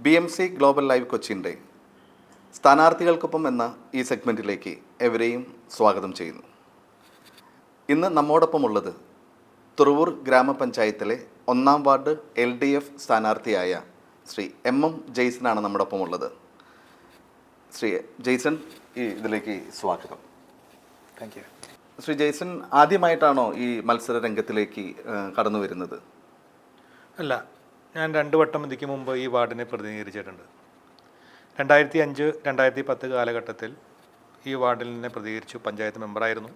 BMC global live കൊച്ചിൻ്റെ സ്ഥാനാർത്ഥികൾക്കൊപ്പം എന്ന ഈ സെഗ്മെൻറ്റിലേക്ക് എവരെയും സ്വാഗതം ചെയ്യുന്നു. ഇന്ന് നമ്മോടൊപ്പമുള്ളത് തുറവൂർ ഗ്രാമപഞ്ചായത്തിലെ 1-ാം വാർഡ് LDF സ്ഥാനാർത്ഥിയായ ശ്രീ MM ജെയ്സനാണ് നമ്മോടൊപ്പമുള്ളത്. ശ്രീ ജെയ്സൺ, ഇതിലേക്ക് സ്വാഗതം. Thank you. ശ്രീ ജെയ്സൺ ആദ്യമായിട്ടാണോ ഈ മത്സര രംഗത്തിലേക്ക് കടന്നു വരുന്നത്? അല്ല, ഞാൻ 2 വട്ടം ഇതിക്ക് മുമ്പ് ഈ വാർഡിനെ പ്രതിനിധീകരിച്ചിട്ടുണ്ട്. 2005-2010 കാലഘട്ടത്തിൽ ഈ വാർഡിൽ നിന്നെ പ്രതികരിച്ചു പഞ്ചായത്ത് മെമ്പറായിരുന്നു.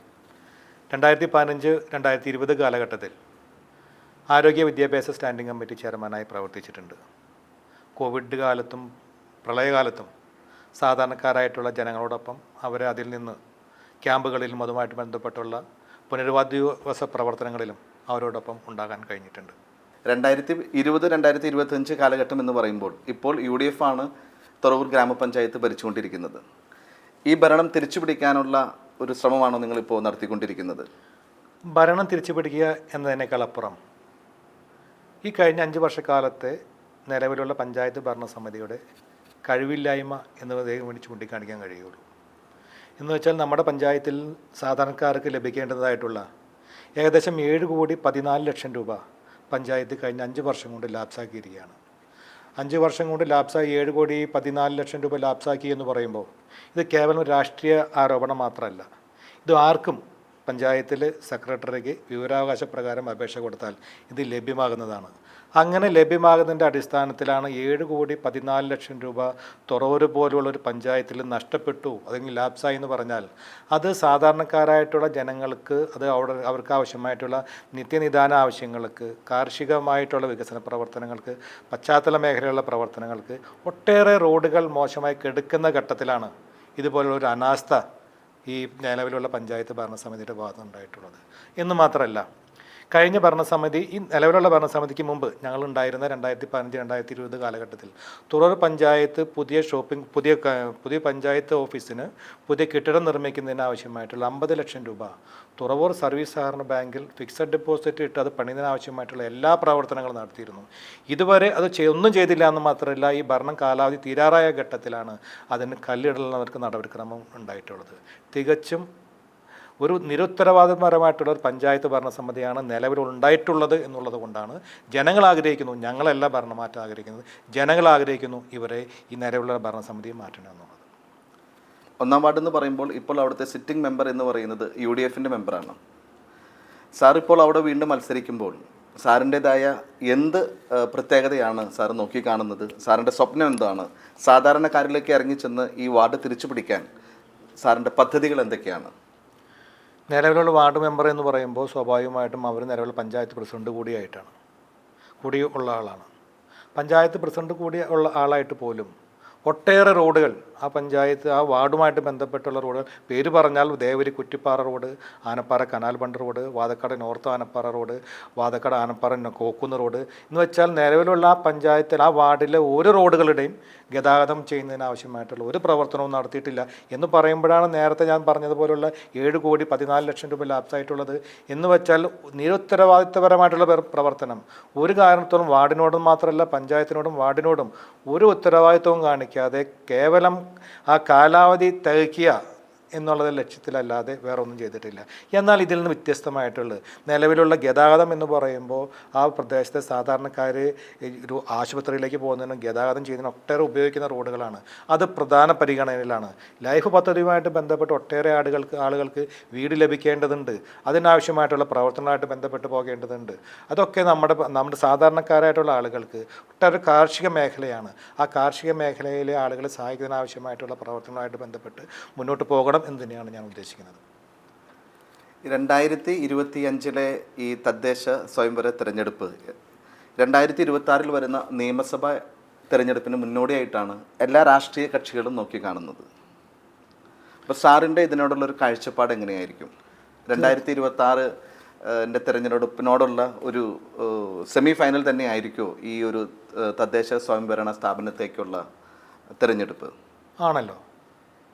2015-2020 കാലഘട്ടത്തിൽ ആരോഗ്യ വിദ്യാഭ്യാസ സ്റ്റാൻഡിംഗ് കമ്മിറ്റി ചെയർമാനായി പ്രവർത്തിച്ചിട്ടുണ്ട്. കോവിഡ് കാലത്തും പ്രളയകാലത്തും സാധാരണക്കാരായിട്ടുള്ള ജനങ്ങളോടൊപ്പം അവരെ അതിൽ നിന്ന് ക്യാമ്പുകളിലും അതുമായിട്ട് ബന്ധപ്പെട്ടുള്ള പുനരധിവാസ പ്രവർത്തനങ്ങളിലും അവരോടൊപ്പം ഉണ്ടാകാൻ കഴിഞ്ഞിട്ടുണ്ട്. 2020-2025 കാലഘട്ടം എന്ന് പറയുമ്പോൾ ഇപ്പോൾ UDF ആണ് തുറവൂർ ഗ്രാമപഞ്ചായത്ത് ഭരിച്ചുകൊണ്ടിരിക്കുന്നത്. ഈ ഭരണം തിരിച്ചുപിടിക്കാനുള്ള ഒരു ശ്രമമാണോ നിങ്ങളിപ്പോൾ നടത്തിക്കൊണ്ടിരിക്കുന്നത്? ഭരണം തിരിച്ചുപിടിക്കുക എന്നതിനേക്കാൾ അപ്പുറം ഈ കഴിഞ്ഞ 5 വർഷക്കാലത്തെ നിലവിലുള്ള പഞ്ചായത്ത് ഭരണസമിതിയുടെ കഴിവില്ലായ്മ എന്നതേ വേണ്ടി ചൂണ്ടിക്കാണിക്കാൻ കഴിയുള്ളൂ. എന്ന് വെച്ചാൽ നമ്മുടെ പഞ്ചായത്തിൽ സാധാരണക്കാർക്ക് ലഭിക്കേണ്ടതായിട്ടുള്ള ഏകദേശം 7,14 ലക്ഷം രൂപ പഞ്ചായത്ത് കഴിഞ്ഞ 5 വർഷം കൊണ്ട് ലാപ്സാക്കിയിരിക്കുകയാണ്. 5 വർഷം കൊണ്ട് ലാപ്സാക്കി 7,14 ലക്ഷം രൂപ ലാപ്സാക്കി എന്ന് പറയുമ്പോൾ ഇത് കേവലം രാഷ്ട്രീയ ആരോപണം മാത്രമല്ല. ഇത് ആർക്കും പഞ്ചായത്തിൽ സെക്രട്ടറിക്ക് വിവരാവകാശ പ്രകാരം അപേക്ഷ കൊടുത്താൽ ഇത് ലഭ്യമാകുന്നതാണ്. അങ്ങനെ ലഭ്യമാകുന്നതിൻ്റെ അടിസ്ഥാനത്തിലാണ് 7,14 ലക്ഷം രൂപ തുറവൂർ പോലുള്ളൊരു പഞ്ചായത്തിൽ നഷ്ടപ്പെട്ടു അല്ലെങ്കിൽ ലാപ്സായി എന്ന് പറഞ്ഞാൽ അത് സാധാരണക്കാരായിട്ടുള്ള ജനങ്ങൾക്ക് അത് അവർക്ക് ആവശ്യമായിട്ടുള്ള നിത്യനിദാന ആവശ്യങ്ങൾക്ക്, കാർഷികമായിട്ടുള്ള വികസന പ്രവർത്തനങ്ങൾക്ക്, പശ്ചാത്തല മേഖലയിലുള്ള പ്രവർത്തനങ്ങൾക്ക് ഒട്ടേറെ റോഡുകൾ മോശമായി കെടുക്കുന്ന ഘട്ടത്തിലാണ് ഇതുപോലുള്ളൊരു അനാസ്ഥ ഈ നിലവിലുള്ള പഞ്ചായത്ത് ഭരണസമിതിയുടെ ഭാഗത്ത് ഉണ്ടായിട്ടുള്ളത്. എന്ന് മാത്രമല്ല, കഴിഞ്ഞ ഭരണസമിതി ഈ നിലവിലുള്ള ഭരണസമിതിക്ക് മുമ്പ് ഞങ്ങളുണ്ടായിരുന്ന 2015-2020 കാലഘട്ടത്തിൽ തുറവൂർ പഞ്ചായത്ത് പുതിയ പഞ്ചായത്ത് ഓഫീസിന് പുതിയ കെട്ടിടം നിർമ്മിക്കുന്നതിന് ആവശ്യമായിട്ടുള്ള 50 ലക്ഷം രൂപ തുറവൂർ സർവീസ് സഹകരണ ബാങ്കിൽ ഫിക്സഡ് ഡെപ്പോസിറ്റ് ഇട്ട് അത് പണിതിനാവശ്യമായിട്ടുള്ള എല്ലാ പ്രവർത്തനങ്ങളും നടത്തിയിരുന്നു. ഇതുവരെ അത് ഒന്നും ചെയ്തില്ല എന്ന് മാത്രമല്ല, ഈ ഭരണം കാലാവധി തീരാറായ ഘട്ടത്തിലാണ് അതിന് കല്ലിടലുള്ളവർക്ക് നടപടിക്രമം ഉണ്ടായിട്ടുള്ളത്. തികച്ചും ഒരു നിരുത്തരവാദപരമായിട്ടുള്ള ഒരു പഞ്ചായത്ത് ഭരണസമിതിയാണ് നിലവിലുണ്ടായിട്ടുള്ളത് എന്നുള്ളത് കൊണ്ടാണ് ജനങ്ങൾ ആഗ്രഹിക്കുന്നു, ഞങ്ങളല്ല ഭരണമാറ്റം ആഗ്രഹിക്കുന്നത്, ജനങ്ങൾ ആഗ്രഹിക്കുന്നു ഇവരെ ഈ നിലവിലുള്ള ഭരണസമിതിയെ മാറ്റണമെന്നുള്ളത്. 1-ാം വാർഡ് എന്ന് പറയുമ്പോൾ ഇപ്പോൾ അവിടുത്തെ സിറ്റിംഗ് മെമ്പർ എന്ന് പറയുന്നത് UDFൻ്റെ മെമ്പറാണ്. സാർ ഇപ്പോൾ അവിടെ വീണ്ടും മത്സരിക്കുമ്പോൾ സാറിൻ്റെതായ എന്ത് പ്രത്യേകതയാണ് സാർ നോക്കിക്കാണുന്നത്? സാറിൻ്റെ സ്വപ്നം എന്താണ്? സാധാരണക്കാരിലേക്ക് ഇറങ്ങിച്ചെന്ന് ഈ വാർഡ് തിരിച്ചു പിടിക്കാൻ സാറിൻ്റെ പദ്ധതികൾ എന്തൊക്കെയാണ്? നിലവിലുള്ള വാർഡ് മെമ്പർ എന്ന് പറയുമ്പോൾ സ്വാഭാവികമായിട്ടും അവർ നിലവിലുള്ള പഞ്ചായത്ത് പ്രസിഡന്റ് കൂടിയുള്ള ആളാണ്. പഞ്ചായത്ത് പ്രസിഡന്റ് കൂടി ഉള്ള ആളായിട്ട് പോലും ഒട്ടേറെ റോഡുകൾ ആ വാർഡുമായിട്ട് ബന്ധപ്പെട്ടുള്ള റോഡുകൾ പേര് പറഞ്ഞാൽ Devari Kuttippara road, Anappara canal bund road, Vathakkad north Anappara road, Vathakkad Anappara Kokkunnu road എന്ന് വെച്ചാൽ നിലവിലുള്ള ആ പഞ്ചായത്തിൽ ആ വാർഡിലെ ഓരോ റോഡുകളുടെയും ഗതാഗതം ചെയ്യുന്നതിന് ആവശ്യമായിട്ടുള്ള ഒരു പ്രവർത്തനവും നടത്തിയിട്ടില്ല എന്ന് പറയുമ്പോഴാണ് നേരത്തെ ഞാൻ പറഞ്ഞതുപോലുള്ള 7,14 ലക്ഷം രൂപ ലാപ്സായിട്ടുള്ളത്. എന്ന് വെച്ചാൽ നിരുത്തരവാദിത്വപരമായിട്ടുള്ള പ്രവർത്തനം ഒരു കാരണത്തോടും വാർഡിനോടും മാത്രമല്ല പഞ്ചായത്തിനോടും വാർഡിനോടും ഒരു ഉത്തരവാദിത്വവും കാണിക്കാതെ കേവലം ആ കാലാവധി തികയ്ക്കുക എന്നുള്ള ലക്ഷ്യത്തിലല്ലാതെ വേറെ ഒന്നും ചെയ്തിട്ടില്ല. എന്നാൽ ഇതിൽ നിന്ന് വ്യത്യസ്തമായിട്ടുള്ളത് നിലവിലുള്ള ഗതാഗതം എന്ന് പറയുമ്പോൾ ആ പ്രദേശത്തെ സാധാരണക്കാർ ഒരു ആശുപത്രിയിലേക്ക് പോകുന്നതിനും ഗതാഗതം ചെയ്യുന്നതിനും ഒട്ടേറെ ഉപയോഗിക്കുന്ന റോഡുകളാണ്. അത് പ്രധാന പരിഗണനയിലാണ്. ലൈഫ് പദ്ധതിയുമായിട്ട് ബന്ധപ്പെട്ട് ഒട്ടേറെ ആളുകൾക്ക് വീട് ലഭിക്കേണ്ടതുണ്ട്. അതിനാവശ്യമായിട്ടുള്ള പ്രവർത്തനമായിട്ട് ബന്ധപ്പെട്ട് പോകേണ്ടതുണ്ട്. അതൊക്കെ നമ്മുടെ സാധാരണക്കാരായിട്ടുള്ള ആളുകൾക്ക് ഒട്ടേറെ കാർഷിക മേഖലയാണ്. ആ കാർഷിക മേഖലയിലെ ആളുകളെ സഹായിക്കുന്നതിനാവശ്യമായിട്ടുള്ള പ്രവർത്തനവുമായിട്ട് ബന്ധപ്പെട്ട് മുന്നോട്ട് പോകണം എന്ന് തന്നെയാണ് ഞാൻ ഉദ്ദേശിക്കുന്നത്. 2025 ഈ തദ്ദേശ സ്വയംവര തെരഞ്ഞെടുപ്പ് 2026 വരുന്ന നിയമസഭാ തെരഞ്ഞെടുപ്പിന് മുന്നോടിയായിട്ടാണ് എല്ലാ രാഷ്ട്രീയ കക്ഷികളും നോക്കിക്കാണുന്നത്. അപ്പോൾ സാറിൻ്റെ ഇതിനോടുള്ളൊരു കാഴ്ചപ്പാട് എങ്ങനെയായിരിക്കും? 2026 തെരഞ്ഞെടുപ്പിനോടുള്ള ഒരു സെമി ഫൈനൽ തന്നെ ആയിരിക്കുമോ ഈ ഒരു തദ്ദേശ സ്വയംഭരണ സ്ഥാപനത്തേക്കുള്ള തെരഞ്ഞെടുപ്പ്? ആണല്ലോ.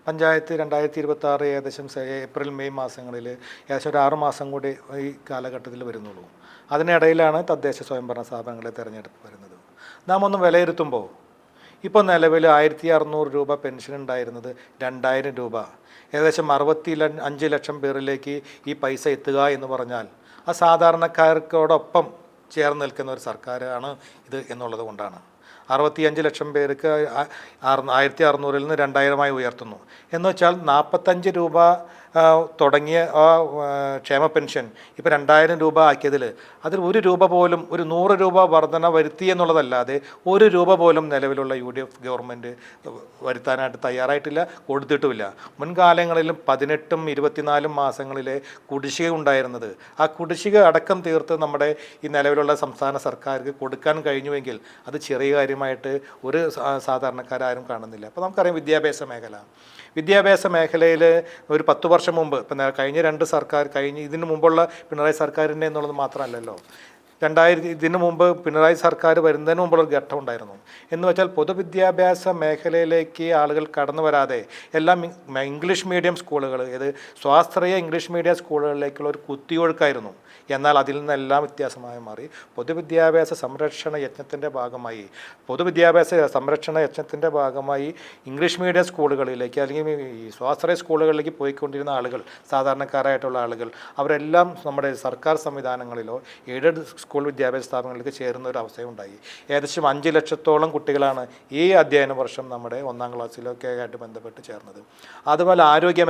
പഞ്ചായത്ത് 2026 ഏകദേശം ഏപ്രിൽ മെയ് മാസങ്ങളിൽ ഏകദേശം ഒരു 6 മാസം കൂടി ഈ കാലഘട്ടത്തിൽ വരുന്നുള്ളൂ. അതിനിടയിലാണ് തദ്ദേശ സ്വയംഭരണ സ്ഥാപനങ്ങളെ തിരഞ്ഞെടുപ്പ് വരുന്നത്. നാം ഒന്ന് വിലയിരുത്തുമ്പോൾ ഇപ്പോൾ നിലവിൽ 1600 രൂപ പെൻഷൻ ഉണ്ടായിരുന്നത് 2000 രൂപ, ഏകദേശം 65 ലക്ഷം പേരിലേക്ക് ഈ പൈസ എത്തുക എന്ന് പറഞ്ഞാൽ ആ സാധാരണക്കാർക്കോടൊപ്പം ചേർന്ന് നിൽക്കുന്ന ഒരു സർക്കാരാണ് ഇത് എന്നുള്ളത് കൊണ്ടാണ്. 65 ലക്ഷം പേർക്ക് 1600-ൽ നിന്ന് 2000-ആയി ഉയർത്തുന്നു എന്ന് വെച്ചാൽ 45 രൂപ തുടങ്ങിയ ആ ക്ഷേമ പെൻഷൻ ഇപ്പോൾ 2000 രൂപ ആക്കിയതിൽ അതിൽ 1 രൂപ പോലും, ഒരു 100 രൂപ വർധന വരുത്തി എന്നുള്ളതല്ലാതെ 1 രൂപ പോലും നിലവിലുള്ള UDF ഗവൺമെൻറ് വരുത്താനായിട്ട് തയ്യാറായിട്ടില്ല, കൊടുത്തിട്ടുമില്ല. മുൻകാലങ്ങളിലും 18ഉം 24 മാസങ്ങളിലെ കുടിശ്ശിക ഉണ്ടായിരുന്നത്, ആ കുടിശ്ശിക അടക്കം തീർത്ത് നമ്മുടെ ഈ നിലവിലുള്ള സംസ്ഥാന സർക്കാർക്ക് കൊടുക്കാൻ കഴിഞ്ഞുവെങ്കിൽ അത് ചെറിയ കാര്യമായിട്ട് ഒരു സാധാരണക്കാരും കാണുന്നില്ല. അപ്പോൾ നമുക്കറിയാം വിദ്യാഭ്യാസ മേഖലയിൽ ഒരു 10 വർഷം മുമ്പ്, ഇപ്പം കഴിഞ്ഞ 2 സർക്കാർ, ഇതിന് മുമ്പുള്ള പിണറായി സർക്കാരിൻ്റെ എന്നുള്ളത് മാത്രമല്ലല്ലോ, ഇതിനു മുമ്പ് പിണറായി സർക്കാർ വരുന്നതിന് മുമ്പുള്ള ഒരു ഘട്ടം ഉണ്ടായിരുന്നു. എന്ന് വെച്ചാൽ പൊതുവിദ്യാഭ്യാസ മേഖലയിലേക്ക് ആളുകൾ കടന്നു വരാതെ എല്ലാം ഇംഗ്ലീഷ് മീഡിയം സ്കൂളുകൾ, സ്വാശ്രയ ഇംഗ്ലീഷ് മീഡിയം സ്കൂളുകളിലേക്കുള്ള ഒരു കുത്തിയൊഴുക്കായിരുന്നു. എന്നാൽ അതിൽ നിന്നെല്ലാം വ്യത്യാസമായി മാറി പൊതുവിദ്യാഭ്യാസ സംരക്ഷണ യജ്ഞത്തിൻ്റെ ഭാഗമായി ഇംഗ്ലീഷ് മീഡിയം സ്കൂളുകളിലേക്ക് അല്ലെങ്കിൽ ഈ സ്വാശ്രയ സ്കൂളുകളിലേക്ക് പോയിക്കൊണ്ടിരുന്ന ആളുകൾ, സാധാരണക്കാരായിട്ടുള്ള ആളുകൾ, അവരെല്ലാം നമ്മുടെ സർക്കാർ സംവിധാനങ്ങളിലോ എയ്ഡഡ് സ്കൂൾ വിദ്യാഭ്യാസ സ്ഥാപനങ്ങളിലേക്ക് ചേരുന്ന ഒരു അവസ്ഥയുണ്ടായി. ഏകദേശം 5 ലക്ഷത്തോളം കുട്ടികളാണ് ഈ അധ്യയന വർഷം നമ്മുടെ 1-ാം ക്ലാസ്സിലൊക്കെ ആയിട്ട് ബന്ധപ്പെട്ട് ചേർന്നത്. അതുപോലെ ആരോഗ്യ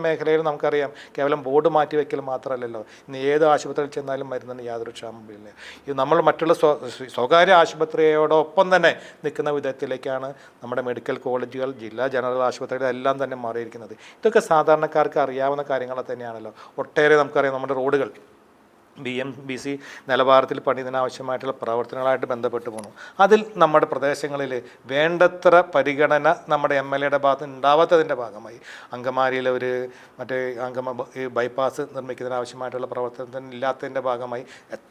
മേഖലയിൽ നമുക്കറിയാം, കേവലം ബോർഡ് മാറ്റി വയ്ക്കൽ മാത്രമല്ലല്ലോ, ഇന്ന് ഏത് ആശുപത്രിയിൽ ചെന്നാലും മരുന്നിന് യാതൊരു ക്ഷാമമില്ല. ഇത് നമ്മൾ മറ്റുള്ള സ്വകാര്യ ആശുപത്രിയോടൊപ്പം തന്നെ നിൽക്കുന്ന വിധത്തിലേക്കാണ് നമ്മുടെ മെഡിക്കൽ കോളേജുകൾ, ജില്ലാ ജനറൽ ആശുപത്രികൾ എല്ലാം തന്നെ മാറിയിരിക്കുന്നത്. ഇതൊക്കെ സാധാരണക്കാർക്ക് അറിയാവുന്ന കാര്യങ്ങൾ തന്നെയാണല്ലോ. ഒട്ടേറെ നമുക്കറിയാം, നമ്മുടെ റോഡുകൾ BMBC നിലവാരത്തിൽ പണിതിനാവശ്യമായിട്ടുള്ള പ്രവർത്തനങ്ങളായിട്ട് ബന്ധപ്പെട്ട് പോകുന്നു. അതിൽ നമ്മുടെ പ്രദേശങ്ങളിൽ വേണ്ടത്ര പരിഗണന നമ്മുടെ MLAയുടെ ഭാഗത്ത് ഉണ്ടാവാത്തതിൻ്റെ ഭാഗമായി അങ്കമാലിയിലെ ഒരു ബൈപ്പാസ് നിർമ്മിക്കുന്നതിനാവശ്യമായിട്ടുള്ള പ്രവർത്തനത്തിന് ഇല്ലാത്തതിൻ്റെ ഭാഗമായി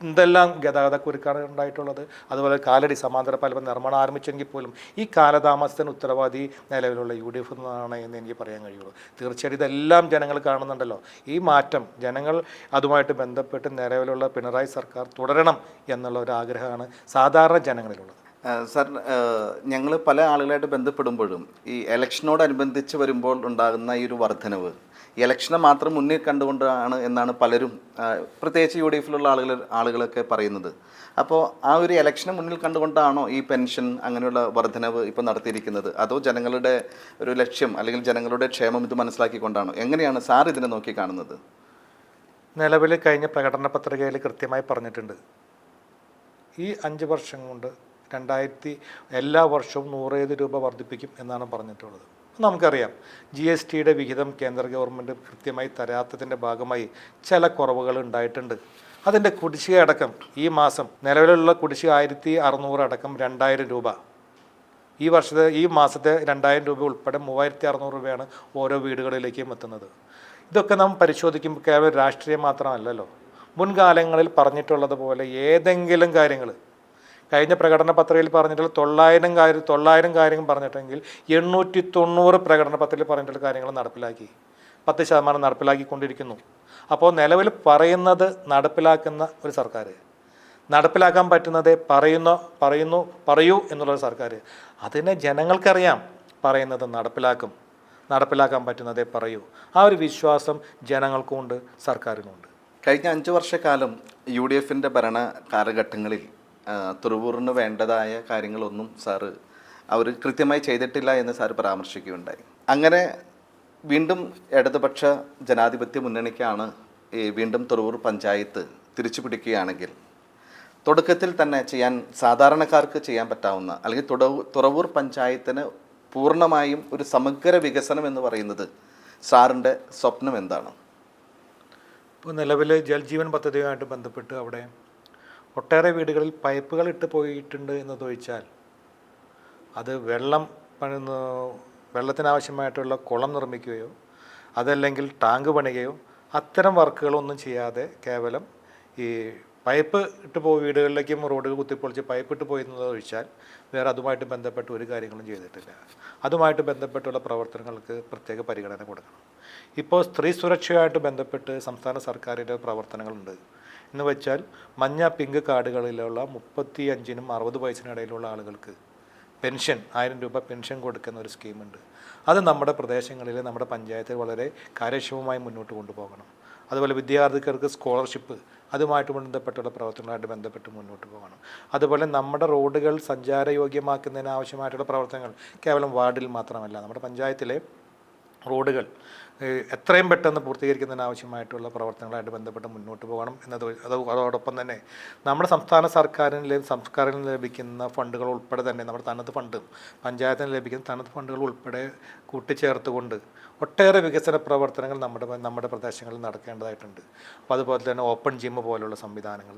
എന്തെല്ലാം ഗതാഗതക്കുരുക്കാണ് ഉണ്ടായിട്ടുള്ളത്. അതുപോലെ കാലടി സമാന്തര പാലം നിർമ്മാണം ആരംഭിച്ചെങ്കിൽ പോലും ഈ കാലതാമസത്തിന് ഉത്തരവാദി നിലവിലുള്ള UDF എന്നാണ് എന്ന് എനിക്ക് പറയാൻ കഴിയുള്ളൂ. തീർച്ചയായിട്ടും ഇതെല്ലാം ജനങ്ങൾ കാണുന്നുണ്ടല്ലോ. ഈ മാറ്റം ജനങ്ങൾ അതുമായിട്ട് ബന്ധപ്പെട്ട് നിലവിലുള്ള പിണറായി സർക്കാർ തുടരണം എന്നുള്ള ഒരു ആഗ്രഹമാണ് സാധാരണ ജനങ്ങളിലുള്ളത്. സാർ, ഞങ്ങൾ പല ആളുകളായിട്ട് ബന്ധപ്പെടുമ്പോഴും ഈ ഇലക്ഷനോടനുബന്ധിച്ച് വരുമ്പോൾ ഉണ്ടാകുന്ന ഈ ഒരു വർധനവ് ഇലക്ഷനെ മാത്രം മുന്നിൽ കണ്ടുകൊണ്ടാണ് എന്നാണ് പലരും, പ്രത്യേകിച്ച് UDFിലുള്ള ആളുകളൊക്കെ പറയുന്നത്. അപ്പോൾ ആ ഒരു ഇലക്ഷനെ മുന്നിൽ കണ്ടുകൊണ്ടാണോ ഈ പെൻഷൻ അങ്ങനെയുള്ള വർധനവ് ഇപ്പോൾ നടത്തിയിരിക്കുന്നത്, അതോ ജനങ്ങളുടെ ഒരു ലക്ഷ്യം അല്ലെങ്കിൽ ജനങ്ങളുടെ ക്ഷേമം ഇത് മനസ്സിലാക്കിക്കൊണ്ടാണോ? എങ്ങനെയാണ് സാർ ഇതിനെ നോക്കി കാണുന്നത്? നിലവിൽ കഴിഞ്ഞ പ്രകടന പത്രികയിൽ കൃത്യമായി പറഞ്ഞിട്ടുണ്ട്, ഈ 5 വർഷം കൊണ്ട് എല്ലാ വർഷവും 100 രൂപ വർദ്ധിപ്പിക്കും എന്നാണ് പറഞ്ഞിട്ടുള്ളത്. നമുക്കറിയാം, GSTയുടെ വിഹിതം കേന്ദ്ര ഗവൺമെൻറ് കൃത്യമായി തരാത്തതിൻ്റെ ഭാഗമായി ചില കുറവുകൾ ഉണ്ടായിട്ടുണ്ട്. അതിൻ്റെ കുടിശ്ശിക അടക്കം ഈ മാസം നിലവിലുള്ള കുടിശ്ശിക 1600 അടക്കം 2000 രൂപ, ഈ മാസത്തെ 2000 രൂപ ഉൾപ്പെടെ 3600 രൂപയാണ് ഓരോ വീടുകളിലേക്കും എത്തുന്നത്. ഇതൊക്കെ നാം പരിശോധിക്കുമ്പോൾ കേവലം രാഷ്ട്രീയം മാത്രമല്ലല്ലോ. മുൻകാലങ്ങളിൽ പറഞ്ഞിട്ടുള്ളതുപോലെ ഏതെങ്കിലും കാര്യങ്ങൾ, കഴിഞ്ഞ പ്രകടന പത്രികയിൽ പറഞ്ഞിട്ടുള്ള 900 കാര്യങ്ങൾ പറഞ്ഞിട്ടെങ്കിൽ 890 പ്രകടന പത്രികയിൽ പറഞ്ഞിട്ടുള്ള കാര്യങ്ങൾ നടപ്പിലാക്കി, 10% നടപ്പിലാക്കിക്കൊണ്ടിരിക്കുന്നു. അപ്പോൾ നിലവിൽ പറയുന്നത് നടപ്പിലാക്കുന്ന ഒരു സർക്കാർ, നടപ്പിലാക്കാൻ പറ്റുന്നത് പറയൂ എന്നുള്ളൊരു സർക്കാർ. അതിനെ ജനങ്ങൾക്കറിയാം, പറയുന്നത് നടപ്പിലാക്കാൻ പറ്റുന്നതേ പറയൂ. ആ ഒരു വിശ്വാസം ജനങ്ങൾക്കുമുണ്ട്, സർക്കാരിനുമുണ്ട്. കഴിഞ്ഞ 5 വർഷക്കാലം UDFിൻ്റെ ഭരണ കാലഘട്ടങ്ങളിൽ തുറവൂറിന് വേണ്ടതായ കാര്യങ്ങളൊന്നും സാറ് അവർ കൃത്യമായി ചെയ്തിട്ടില്ല എന്ന് സാറ് പരാമർശിക്കുകയുണ്ടായി. അങ്ങനെ വീണ്ടും ഇടതുപക്ഷ ജനാധിപത്യ മുന്നണിക്കാണ് വീണ്ടും തുറവൂർ പഞ്ചായത്ത് തിരിച്ചു പിടിക്കുകയാണെങ്കിൽ തുടക്കത്തിൽ തന്നെ സാധാരണക്കാർക്ക് ചെയ്യാൻ പറ്റാവുന്ന, അല്ലെങ്കിൽ തുറവൂർ പഞ്ചായത്തിന് പൂർണ്ണമായും ഒരു സമഗ്ര വികസനം എന്ന് പറയുന്നത് സാറിൻ്റെ സ്വപ്നം എന്താണ്? ഇപ്പോൾ നിലവിൽ ജൽജീവൻ പദ്ധതിയുമായിട്ട് ബന്ധപ്പെട്ട് അവിടെ ഒട്ടേറെ വീടുകളിൽ പൈപ്പുകൾ ഇട്ട് പോയിട്ടുണ്ട് എന്നതൊഴിച്ചാൽ അത് വെള്ളത്തിനാവശ്യമായിട്ടുള്ള കുളം നിർമ്മിക്കുകയോ അതല്ലെങ്കിൽ ടാങ്ക് പണിയുകയോ അത്തരം വർക്കുകളൊന്നും ചെയ്യാതെ കേവലം ഈ പൈപ്പ് ഇട്ട് വീടുകളിലേക്കും റോഡുകൾ കുത്തിപ്പൊളിച്ച് പൈപ്പ് ഇട്ട് പോയിരുന്നത് ഒഴിച്ചാൽ വേറെ അതുമായിട്ട് ബന്ധപ്പെട്ട് ഒരു കാര്യങ്ങളും ചെയ്തിട്ടില്ല. അതുമായിട്ട് ബന്ധപ്പെട്ടുള്ള പ്രവർത്തനങ്ങൾക്ക് പ്രത്യേക പരിഗണന കൊടുക്കണം. ഇപ്പോൾ സ്ത്രീ സുരക്ഷയുമായിട്ട് ബന്ധപ്പെട്ട് സംസ്ഥാന സർക്കാരിൻ്റെ പ്രവർത്തനങ്ങളുണ്ട്. എന്ന് വെച്ചാൽ മഞ്ഞ പിങ്ക് കാർഡുകളിലുള്ള 35-നും 60 വയസ്സിനിടയിലുള്ള ആളുകൾക്ക് പെൻഷൻ 1000 രൂപ പെൻഷൻ കൊടുക്കുന്ന ഒരു സ്കീമുണ്ട്. അത് നമ്മുടെ പ്രദേശങ്ങളിൽ നമ്മുടെ പഞ്ചായത്തിൽ വളരെ കാര്യക്ഷമമായി മുന്നോട്ട് കൊണ്ടുപോകണം. അതുപോലെ വിദ്യാർത്ഥികൾക്ക് സ്കോളർഷിപ്പ് അതുമായിട്ട് ബന്ധപ്പെട്ടുള്ള പ്രവർത്തനങ്ങളുമായിട്ട് ബന്ധപ്പെട്ട് മുന്നോട്ട് പോകണം. അതുപോലെ നമ്മുടെ റോഡുകൾ സഞ്ചാരയോഗ്യമാക്കുന്നതിന് ആവശ്യമായിട്ടുള്ള പ്രവർത്തനങ്ങൾ കേവലം വാർഡിൽ മാത്രമല്ല, നമ്മുടെ പഞ്ചായത്തിലെ റോഡുകൾ എത്രയും പെട്ടെന്ന് പൂർത്തീകരിക്കുന്നതിന് ആവശ്യമായിട്ടുള്ള പ്രവർത്തനങ്ങളായിട്ട് ബന്ധപ്പെട്ട് മുന്നോട്ട് പോകണം അതോടൊപ്പം തന്നെ നമ്മുടെ സംസ്ഥാന സർക്കാരിന് ലഭിക്കുന്ന ഫണ്ടുകൾ ഉൾപ്പെടെ തന്നെ നമ്മുടെ തനത് ഫണ്ട് പഞ്ചായത്തിന് ലഭിക്കുന്ന തനത് ഫണ്ടുകൾ ഉൾപ്പെടെ കൂട്ടിച്ചേർത്തുകൊണ്ട് ഒട്ടേറെ വികസന പ്രവർത്തനങ്ങൾ നമ്മുടെ പ്രദേശങ്ങളിൽ നടക്കേണ്ടതായിട്ടുണ്ട്. അപ്പോൾ അതുപോലെ തന്നെ ഓപ്പൺ ജിം പോലുള്ള സംവിധാനങ്ങൾ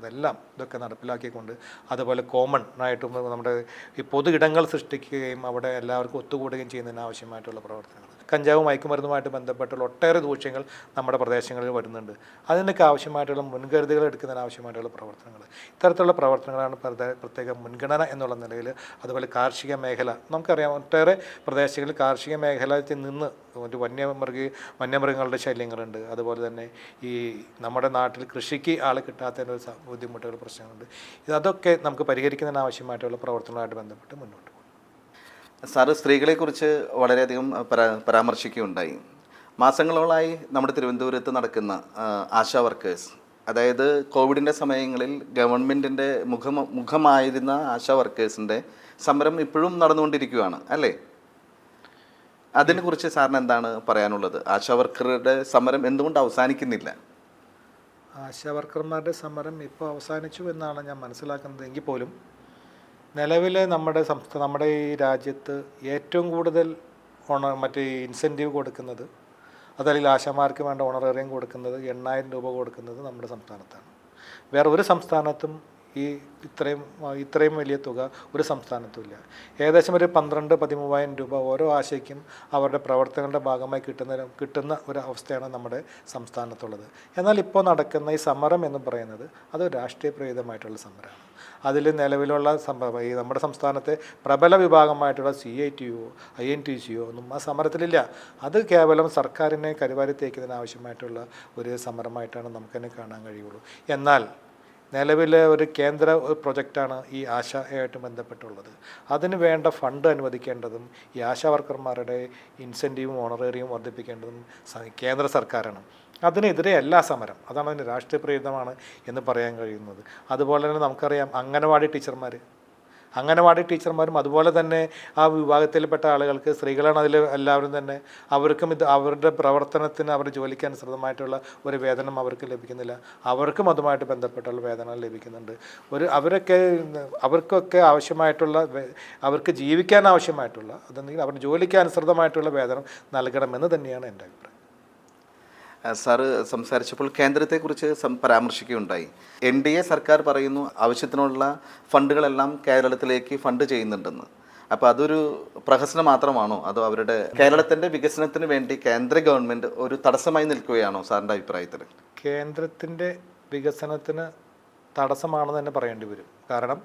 ഇതൊക്കെ നടപ്പിലാക്കിക്കൊണ്ട് അതുപോലെ കോമൺ ആയിട്ടും നമ്മുടെ ഈ പൊതു ഇടങ്ങൾ സൃഷ്ടിക്കുകയും അവിടെ എല്ലാവർക്കും ഒത്തുകൂടുകയും ചെയ്യുന്നതിന് ആവശ്യമായിട്ടുള്ള പ്രവർത്തനങ്ങൾ, കഞ്ചാവ് മയക്കുമരുന്നുമായിട്ട് ബന്ധപ്പെട്ടുള്ള ഒട്ടേറെ ദൂഷ്യങ്ങൾ നമ്മുടെ പ്രദേശങ്ങളിൽ വരുന്നുണ്ട്. അതിനൊക്കെ ആവശ്യമായിട്ടുള്ള മുൻകരുതലുകൾ എടുക്കുന്നതിന് ആവശ്യമായിട്ടുള്ള പ്രവർത്തനങ്ങൾ, ഇത്തരത്തിലുള്ള പ്രവർത്തനങ്ങളാണ് പ്രത്യേക മുൻഗണന എന്നുള്ള നിലയിൽ. അതുപോലെ കാർഷിക മേഖല നമുക്കറിയാം, ഒട്ടേറെ പ്രദേശങ്ങളിൽ കാർഷിക മേഖലയിൽ നിന്ന് ഒരു വന്യമൃഗങ്ങളുടെ ശല്യങ്ങളുണ്ട്. അതുപോലെ തന്നെ ഈ നമ്മുടെ നാട്ടിൽ കൃഷിക്ക് ആൾ കിട്ടാത്തതിൻ്റെ ഒരു ബുദ്ധിമുട്ടുകൾ പ്രശ്നങ്ങളുണ്ട്. അതൊക്കെ നമുക്ക് പരിഹരിക്കുന്നതിന് ആവശ്യമായിട്ടുള്ള പ്രവർത്തനങ്ങളുമായിട്ട് ബന്ധപ്പെട്ട് മുന്നോട്ട് പോകും. സാറ് സ്ത്രീകളെക്കുറിച്ച് വളരെയധികം പരാമർശിക്കുകയുണ്ടായി. മാസങ്ങളോളായി നമ്മുടെ തിരുവനന്തപുരത്ത് നടക്കുന്ന ആശാ വർക്കേഴ്സ്, അതായത് കോവിഡിൻ്റെ സമയങ്ങളിൽ ഗവൺമെൻറ്റിൻ്റെ മുഖമായിരുന്ന ആശാ വർക്കേഴ്സിൻ്റെ സമരം ഇപ്പോഴും നടന്നുകൊണ്ടിരിക്കുകയാണ് അല്ലേ? അതിനെക്കുറിച്ച് സാറിന് എന്താണ് പറയാനുള്ളത്? ആശാ വർക്കറുടെ സമരം എന്തുകൊണ്ട് അവസാനിക്കുന്നില്ല? ആശാ വർക്കർമാരുടെ സമരം ഇപ്പോൾ അവസാനിച്ചു എന്നാണ് ഞാൻ മനസ്സിലാക്കുന്നത്. എങ്കിൽ പോലും നിലവിൽ നമ്മുടെ ഈ രാജ്യത്ത് ഏറ്റവും കൂടുതൽ ഇൻസെൻറ്റീവ് കൊടുക്കുന്നത്, അതല്ലെങ്കിൽ ആശാമാർക്ക് വേണ്ട ഓണറേറിയം കൊടുക്കുന്നത് 8000 രൂപ കൊടുക്കുന്നത് നമ്മുടെ സംസ്ഥാനത്താണ്. വേറെ ഒരു സംസ്ഥാനത്തും ഇത്രയും വലിയ തുക ഒരു സംസ്ഥാനത്തും ഇല്ല. ഏകദേശം ഒരു 12-13,000 രൂപ ഓരോ ആശയ്ക്കും അവരുടെ പ്രവർത്തനങ്ങളുടെ ഭാഗമായി കിട്ടുന്ന ഒരു അവസ്ഥയാണ് നമ്മുടെ സംസ്ഥാനത്തുള്ളത്. എന്നാൽ ഇപ്പോൾ നടക്കുന്ന ഈ സമരം എന്ന് പറയുന്നത് അത് രാഷ്ട്രീയ പ്രേരിതമായിട്ടുള്ള സമരമാണ്. അതിൽ നിലവിലുള്ള ഈ നമ്മുടെ സംസ്ഥാനത്തെ പ്രബല വിഭാഗമായിട്ടുള്ള CITU, INTUC ഒന്നും ആ സമരത്തിലില്ല. അത് കേവലം സർക്കാരിനെ കരിവാരി തേക്കുന്നതിന് ആവശ്യമായിട്ടുള്ള ഒരു സമരമായിട്ടാണ് നമുക്കെന്നെ കാണാൻ കഴിയുള്ളൂ. എന്നാൽ നിലവിലെ ഒരു കേന്ദ്ര പ്രൊജക്റ്റാണ് ഈ ആശായായിട്ട് ബന്ധപ്പെട്ടുള്ളത്. അതിന് വേണ്ട ഫണ്ട് അനുവദിക്കേണ്ടതും ഈ ആശാ വർക്കർമാരുടെ ഇൻസെൻറ്റീവും ഓണറേറിയവും വർദ്ധിപ്പിക്കേണ്ടതും കേന്ദ്ര സർക്കാരാണ്. അതിനെതിരെ എല്ലാ സമരം, അതാണ് അതിന് രാഷ്ട്രീയ പ്രേരിതമാണ് എന്ന് പറയാൻ കഴിയുന്നത്. അതുപോലെ തന്നെ നമുക്കറിയാം അംഗനവാടി ടീച്ചർമാരും അതുപോലെ തന്നെ ആ വിഭാഗത്തിൽപ്പെട്ട ആളുകൾക്ക്, സ്ത്രീകളാണ് അതിൽ എല്ലാവരും തന്നെ, അവർക്കും അവരുടെ പ്രവർത്തനത്തിന് അവരുടെ ജോലിക്ക് അനുസൃതമായിട്ടുള്ള ഒരു വേതനം അവർക്ക് ലഭിക്കുന്നില്ല. അവർക്കും അതുമായിട്ട് ബന്ധപ്പെട്ടുള്ള വേതനം ലഭിക്കുന്നുണ്ട്. അവർക്കൊക്കെ ആവശ്യമായിട്ടുള്ള, അവർക്ക് ജീവിക്കാൻ ആവശ്യമായിട്ടുള്ള, അതെന്തെങ്കിലും അവരുടെ ജോലിക്ക് അനുസൃതമായിട്ടുള്ള വേതനം നൽകണമെന്ന് തന്നെയാണ് എൻ്റെ അഭിപ്രായം. സാറ് സംസാരിച്ചപ്പോൾ കേന്ദ്രത്തെക്കുറിച്ച് പരാമർശിക്കുകയുണ്ടായി. NDA സർക്കാർ പറയുന്നു ആവശ്യത്തിനുള്ള ഫണ്ടുകളെല്ലാം കേരളത്തിലേക്ക് ഫണ്ട് ചെയ്യുന്നുണ്ടെന്ന്. അപ്പോൾ അതൊരു പ്രഹസനം മാത്രമാണോ, അതോ അവരുടെ കേരളത്തിൻ്റെ വികസനത്തിന് വേണ്ടി കേന്ദ്ര ഗവൺമെൻറ് ഒരു തടസ്സമായി നിൽക്കുകയാണോ സാറിൻ്റെ അഭിപ്രായത്തിൽ? കേന്ദ്രത്തിൻ്റെ വികസനത്തിന് തടസ്സമാണെന്ന് തന്നെ പറയേണ്ടി വരും. കാരണം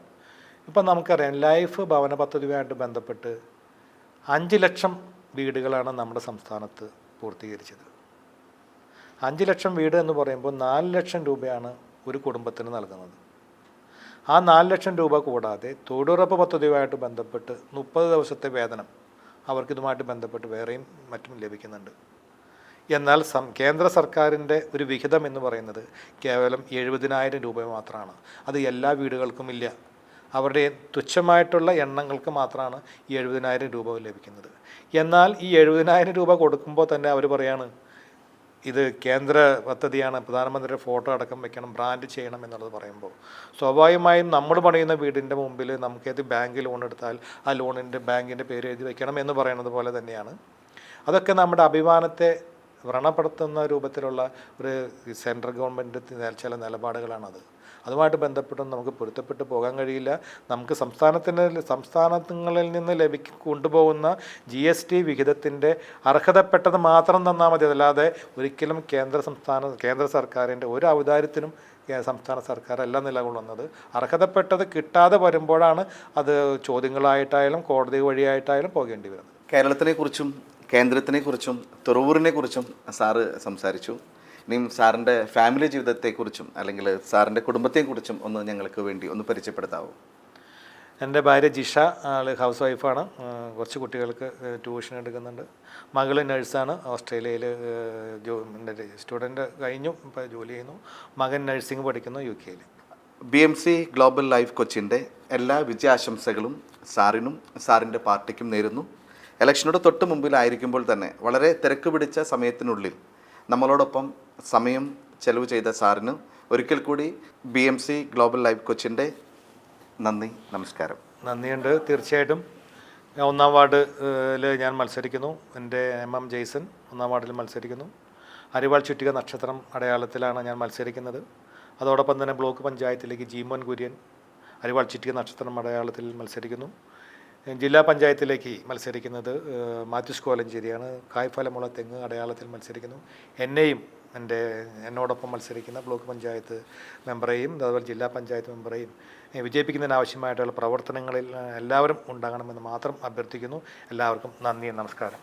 ഇപ്പം നമുക്കറിയാം, ലൈഫ് ഭവന പദ്ധതിയുമായിട്ട് ബന്ധപ്പെട്ട് 5 ലക്ഷം വീടുകളാണ് നമ്മുടെ സംസ്ഥാനത്ത് പൂർത്തീകരിച്ചത്. 5 ലക്ഷം വീട് എന്ന് പറയുമ്പോൾ 4 ലക്ഷം രൂപയാണ് ഒരു കുടുംബത്തിന് നൽകുന്നത്. ആ 4 ലക്ഷം രൂപ കൂടാതെ തൊഴിലുറപ്പ് പദ്ധതിയുമായിട്ട് ബന്ധപ്പെട്ട് 30 ദിവസത്തെ വേതനം അവർക്കിതുമായിട്ട് ബന്ധപ്പെട്ട് വേറെയും മറ്റും ലഭിക്കുന്നുണ്ട്. എന്നാൽ കേന്ദ്ര സർക്കാരിൻ്റെ ഒരു വിഹിതം എന്ന് പറയുന്നത് കേവലം 70,000 രൂപ മാത്രമാണ്. അത് എല്ലാ വീടുകൾക്കും ഇല്ല. അവരുടെ തുച്ഛമായിട്ടുള്ള എണ്ണങ്ങൾക്ക് മാത്രമാണ് ഈ 70,000 രൂപ ലഭിക്കുന്നത്. എന്നാൽ ഈ 70,000 രൂപ കൊടുക്കുമ്പോൾ തന്നെ അവർ പറയാണ്, ഇത് കേന്ദ്ര പദ്ധതിയാണ്, പ്രധാനമന്ത്രിയുടെ ഫോട്ടോ അടക്കം വെക്കണം, ബ്രാൻഡ് ചെയ്യണം എന്നുള്ളത് പറയുമ്പോൾ സ്വാഭാവികമായും നമ്മൾ പണിയുന്ന വീടിൻ്റെ മുമ്പിൽ നമുക്കേത് ബാങ്ക് ലോൺ എടുത്താൽ ആ ലോണിൻ്റെ ബാങ്കിൻ്റെ പേര് എഴുതി വെക്കണം എന്ന് പറയുന്നത് പോലെ തന്നെയാണ്. അതൊക്കെ നമ്മുടെ അഭിമാനത്തെ വ്രണപ്പെടുത്തുന്ന രൂപത്തിലുള്ള ഒരു സെൻട്രൽ ഗവൺമെൻറ് ചില നിലപാടുകളാണത്. അതുമായിട്ട് ബന്ധപ്പെട്ടൊന്നും നമുക്ക് പൊരുത്തപ്പെട്ട് പോകാൻ കഴിയില്ല. നമുക്ക് സംസ്ഥാനങ്ങളിൽ നിന്ന് കൊണ്ടുപോകുന്ന GST വിഹിതത്തിൻ്റെ അർഹതപ്പെട്ടത് മാത്രം തന്നാൽ മതി. അതല്ലാതെ ഒരിക്കലും കേന്ദ്ര സർക്കാരിൻ്റെ ഒരു ഔദാര്യത്തിനും സംസ്ഥാന സർക്കാരല്ല നിലകൊള്ളുന്നത്. അർഹതപ്പെട്ടത് കിട്ടാതെ വരുമ്പോഴാണ് അത് ചോദ്യങ്ങളായിട്ടായാലും കോടതി വഴിയായിട്ടായാലും പോകേണ്ടി വരുന്നത്. കേരളത്തിനെക്കുറിച്ചും കേന്ദ്രത്തിനെക്കുറിച്ചും തുറവൂരിനെക്കുറിച്ചും സാറ് സംസാരിച്ചു. ഇനിയും സാറിൻ്റെ ഫാമിലി ജീവിതത്തെക്കുറിച്ചും അല്ലെങ്കിൽ സാറിൻ്റെ കുടുംബത്തെക്കുറിച്ചും ഒന്ന് ഞങ്ങൾക്ക് വേണ്ടി ഒന്ന് പരിചയപ്പെടുത്താവോ? എൻ്റെ ഭാര്യ ജിഷ, ആൾ ഹൗസ് വൈഫാണ്. കുറച്ച് കുട്ടികൾക്ക് ട്യൂഷൻ എടുക്കുന്നുണ്ട്. മകൾ നഴ്സാണ്, ഓസ്ട്രേലിയയിൽ സ്റ്റുഡൻറ്റ് കഴിഞ്ഞു, ഇപ്പോൾ ജോലി ചെയ്യുന്നു. മകൻ നഴ്സിംഗ് പഠിക്കുന്നു UK-യിൽ. BMC ഗ്ലോബൽ ലൈഫ് കൊച്ചിൻ്റെ എല്ലാ വിജയാശംസകളും സാറിനും സാറിൻ്റെ പാർട്ടിക്കും നേരുന്നു. ഇലക്ഷനോട് തൊട്ട് മുമ്പിലായിരിക്കുമ്പോൾ തന്നെ വളരെ തിരക്ക് പിടിച്ച സമയത്തിനുള്ളിൽ നമ്മളോടൊപ്പം സമയം ചെലവ് ചെയ്ത സാറിന് ഒരിക്കൽ കൂടി BMC ഗ്ലോബൽ ലൈഫ് കൊച്ചിൻ്റെ നന്ദി, നമസ്കാരം. നന്ദിയുണ്ട്. തീർച്ചയായിട്ടും 1-ാം വാർഡിൽ ഞാൻ മത്സരിക്കുന്നു. എൻ്റെ MM ജെയ്സൺ 1-ാം വാർഡിൽ മത്സരിക്കുന്നു. അരിവാൾ ചുറ്റിക നക്ഷത്രം അടയാളത്തിലാണ് ഞാൻ മത്സരിക്കുന്നത്. അതോടൊപ്പം തന്നെ ബ്ലോക്ക് പഞ്ചായത്തിലേക്ക് ജീമോൻ കുര്യൻ അരിവാൾ ചുറ്റിക നക്ഷത്രം അടയാളത്തിൽ മത്സരിക്കുന്നു. ജില്ലാ പഞ്ചായത്തിലേക്ക് മത്സരിക്കുന്നത് മാത്യൂസ് കോലഞ്ചേരിയാണ്, കായ്ഫലമുള്ള തെങ്ങ് അടയാളത്തിൽ മത്സരിക്കുന്നു. എന്നോടൊപ്പം മത്സരിക്കുന്ന ബ്ലോക്ക് പഞ്ചായത്ത് മെമ്പറേയും അതുപോലെ ജില്ലാ പഞ്ചായത്ത് മെമ്പറേയും വിജയിപ്പിക്കുന്നതിനാവശ്യമായിട്ടുള്ള പ്രവർത്തനങ്ങളിൽ എല്ലാവരും ഉണ്ടാകണമെന്ന് മാത്രം അഭ്യർത്ഥിക്കുന്നു. എല്ലാവർക്കും നന്ദി, നമസ്കാരം.